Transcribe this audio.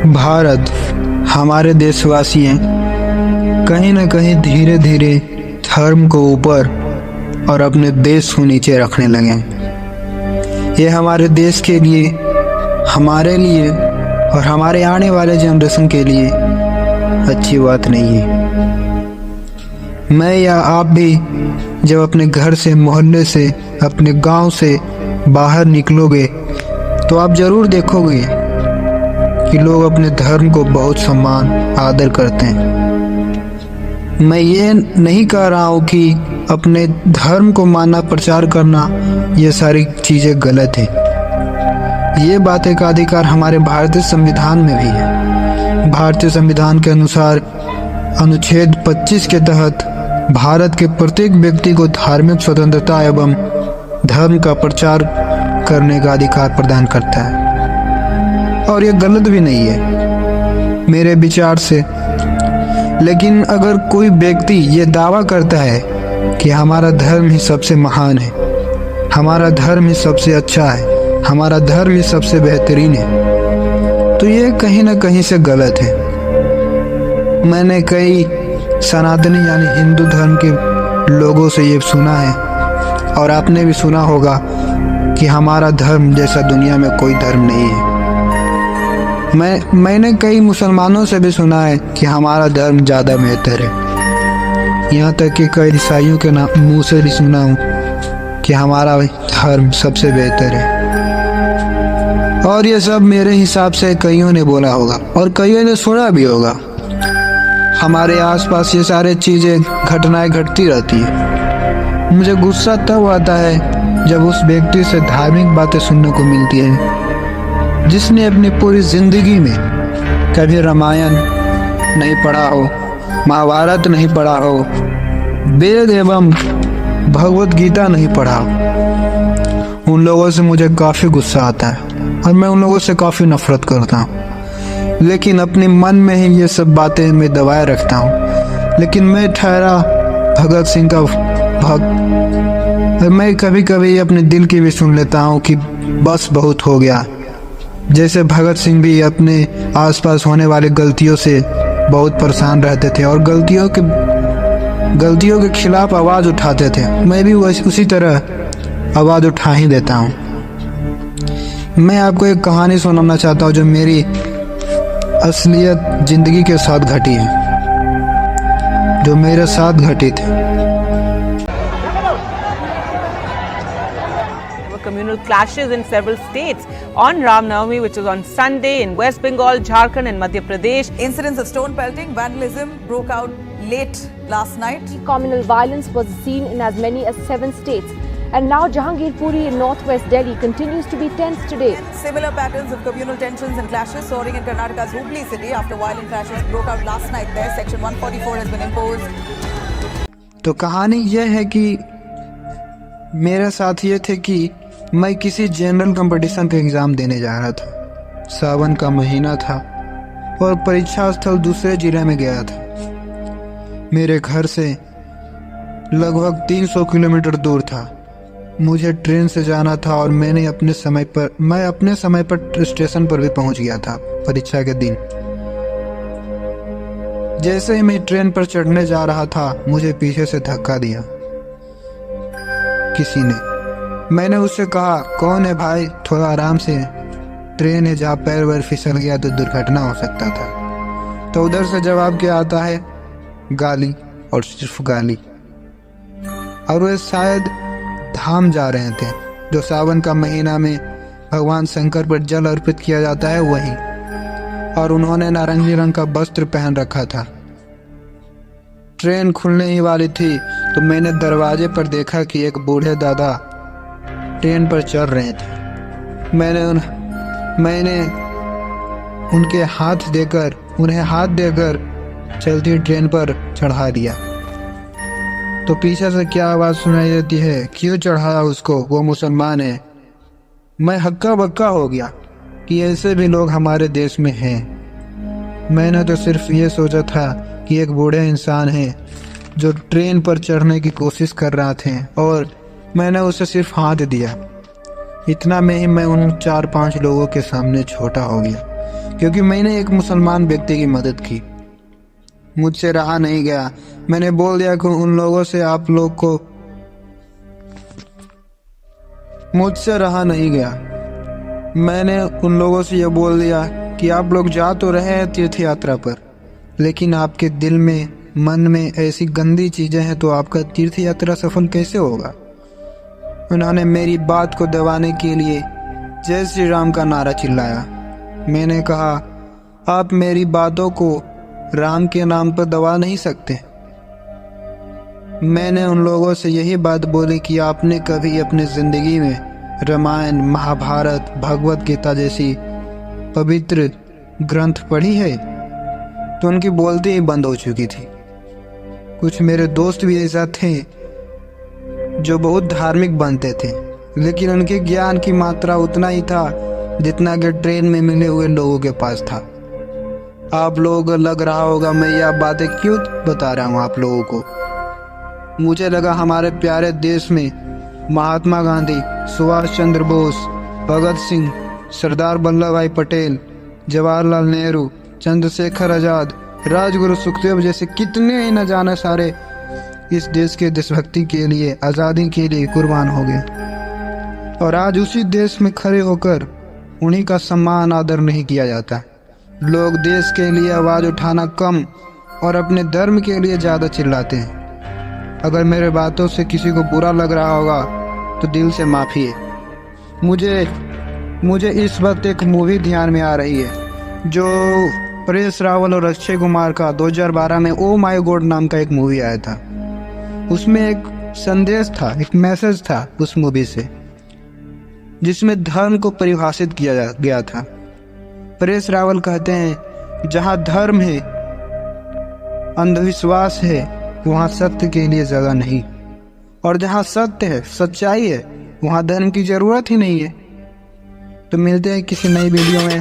भारत हमारे देशवासी हैं, कहीं न कहीं धीरे धीरे धर्म को ऊपर और अपने देश को नीचे रखने लगे हैं। ये हमारे देश के लिए, हमारे लिए और हमारे आने वाले जनरेशन के लिए अच्छी बात नहीं है। मैं या आप भी जब अपने घर से, मोहल्ले से, अपने गांव से बाहर निकलोगे तो आप ज़रूर देखोगे कि लोग अपने धर्म को बहुत सम्मान, आदर करते हैं। मैं ये नहीं कह रहा हूँ कि अपने धर्म को मानना, प्रचार करना, ये सारी चीज़ें गलत है। ये बातें का अधिकार हमारे भारतीय संविधान में भी है। भारतीय संविधान के अनुसार अनुच्छेद 25 के तहत भारत के प्रत्येक व्यक्ति को धार्मिक स्वतंत्रता एवं धर्म का प्रचार करने का अधिकार प्रदान करता है, और ये गलत भी नहीं है मेरे विचार से। लेकिन अगर कोई व्यक्ति ये दावा करता है कि हमारा धर्म ही सबसे महान है, हमारा धर्म ही सबसे अच्छा है, हमारा धर्म ही सबसे बेहतरीन है, तो ये कहीं ना कहीं से गलत है। मैंने कई सनातनी यानी हिंदू धर्म के लोगों से ये सुना है, और आपने भी सुना होगा कि हमारा धर्म जैसा दुनिया में कोई धर्म नहीं है। मैंने कई मुसलमानों से भी सुना है कि हमारा धर्म ज़्यादा बेहतर है। यहाँ तक कि कई ईसाइयों के मुंह से भी सुना हूँ कि हमारा धर्म सबसे बेहतर है। और ये सब मेरे हिसाब से कईयों ने बोला होगा और कईयों ने सुना भी होगा। हमारे आसपास ये सारे चीज़ें, घटनाएं घटती रहती है। मुझे गुस्सा तब आता है जब उस व्यक्ति से धार्मिक बातें सुनने को मिलती है जिसने अपनी पूरी जिंदगी में कभी रामायण नहीं पढ़ा हो, महाभारत नहीं पढ़ा हो, वेद एवं भगवत गीता नहीं पढ़ा हो। उन लोगों से मुझे काफ़ी गुस्सा आता है और मैं उन लोगों से काफ़ी नफरत करता हूँ, लेकिन अपने मन में ही ये सब बातें मैं दबाए रखता हूँ। लेकिन मैं ठहरा भगत सिंह का भक्त, मैं कभी कभी अपने दिल की भी सुन लेता हूँ कि बस बहुत हो गया। जैसे भगत सिंह भी अपने आसपास होने वाली गलतियों से बहुत परेशान रहते थे और गलतियों के खिलाफ आवाज़ उठाते थे। मैं भी उसी तरह आवाज़ उठा ही देता हूँ। मैं आपको एक कहानी सुनाना चाहता हूँ जो मेरी असलियत ज़िंदगी के साथ घटी है, जो मेरे साथ घटी थी। Communal clashes in several states on Ram Navami, which was on Sunday in West Bengal, Jharkhand and Madhya Pradesh. Incidents of stone pelting, vandalism broke out late last night. Communal violence was seen in as many as 7 states. And now Jahangirpuri in northwest Delhi continues to be tense today. Similar patterns of communal tensions and clashes soaring in Karnataka's Hubli city after violent clashes broke out last night there. Section 144 has been imposed. तो कहानी यह है कि मेरे साथ ये थे कि मैं किसी जनरल कंपटीशन का एग्ज़ाम देने जा रहा था। सावन का महीना था और परीक्षा स्थल दूसरे जिले में गया था। मेरे घर से लगभग 300 किलोमीटर दूर था। मुझे ट्रेन से जाना था और मैं अपने समय पर स्टेशन पर भी पहुंच गया था परीक्षा के दिन। जैसे ही मैं ट्रेन पर चढ़ने जा रहा था, मुझे पीछे से धक्का दिया किसी ने। मैंने उससे कहा, कौन है भाई, थोड़ा आराम से, ट्रेन है, जहाँ पैर वैर फिसल गया तो दुर्घटना हो सकता था। तो उधर से जवाब क्या आता है, गाली और सिर्फ गाली। और वे शायद धाम जा रहे थे, जो सावन का महीना में भगवान शंकर पर जल अर्पित किया जाता है, वहीं। और उन्होंने नारंगी रंग का वस्त्र पहन रखा था। ट्रेन खुलने ही वाली थी तो मैंने दरवाजे पर देखा कि एक बूढ़े दादा ट्रेन पर चढ़ रहे थे। मैंने उन्हें हाथ देकर चलती ट्रेन पर चढ़ा दिया। तो पीछे से क्या आवाज़ सुनाई देती है, क्यों चढ़ाया उसको, वो मुसलमान है। मैं हक्का बक्का हो गया कि ऐसे भी लोग हमारे देश में हैं। मैंने तो सिर्फ ये सोचा था कि एक बूढ़े इंसान है जो ट्रेन पर चढ़ने की कोशिश कर रहा थे और मैंने उसे सिर्फ हाथ दिया। इतना में ही मैं उन 4-5 लोगों के सामने छोटा हो गया क्योंकि मैंने एक मुसलमान व्यक्ति की मदद की। मुझसे रहा नहीं गया, मैंने बोल दिया कि उन लोगों से आप लोग को मुझसे रहा नहीं गया। मैंने उन लोगों से यह बोल दिया कि आप लोग जा तो रहे हैं तीर्थ यात्रा पर, लेकिन आपके दिल में मन में ऐसी गंदी चीजें हैं तो आपका तीर्थ यात्रा सफल कैसे होगा। उन्होंने मेरी बात को दबाने के लिए जय श्री राम का नारा चिल्लाया। मैंने कहा, आप मेरी बातों को राम के नाम पर दबा नहीं सकते। मैंने उन लोगों से यही बात बोली कि आपने कभी अपनी जिंदगी में रामायण, महाभारत, भगवत गीता जैसी पवित्र ग्रंथ पढ़ी है? तो उनकी बोलती ही बंद हो चुकी थी। कुछ मेरे दोस्त भी ऐसा थे जो बहुत धार्मिक बनते थे, लेकिन उनके ज्ञान की मात्रा उतना ही था जितना कि ट्रेन में मिले हुए लोगों के पास था। आप लोगों को लग रहा होगा मैं यह बातें क्यों बता रहा हूँ आप लोगों को। मुझे लगा हमारे प्यारे देश में महात्मा गांधी, सुभाष चंद्र बोस, भगत सिंह, सरदार वल्लभ भाई पटेल, जवाहरलाल नेहरू, चंद्रशेखर आजाद, राजगुरु सुखदेव जैसे कितने ही न जाने सारे इस देश के देशभक्ति के लिए, आज़ादी के लिए कुर्बान हो गए। और आज उसी देश में खड़े होकर उन्हीं का सम्मान आदर नहीं किया जाता। लोग देश के लिए आवाज़ उठाना कम और अपने धर्म के लिए ज़्यादा चिल्लाते हैं। अगर मेरे बातों से किसी को बुरा लग रहा होगा तो दिल से माफ़ी है। मुझे इस वक्त एक मूवी ध्यान में आ रही है जो परेश रावल और अक्षय कुमार का 2012 में ओ माय गॉड नाम का एक मूवी आया था। उसमें एक संदेश था, एक मैसेज था उस मूवी से, जिसमें धर्म को परिभाषित किया गया था। परेश रावल कहते हैं, जहाँ धर्म है, अंधविश्वास है, वहाँ सत्य के लिए जगह नहीं, और जहाँ सत्य है, सच्चाई है, वहाँ धर्म की जरूरत ही नहीं है। तो मिलते हैं किसी नई वीडियो में।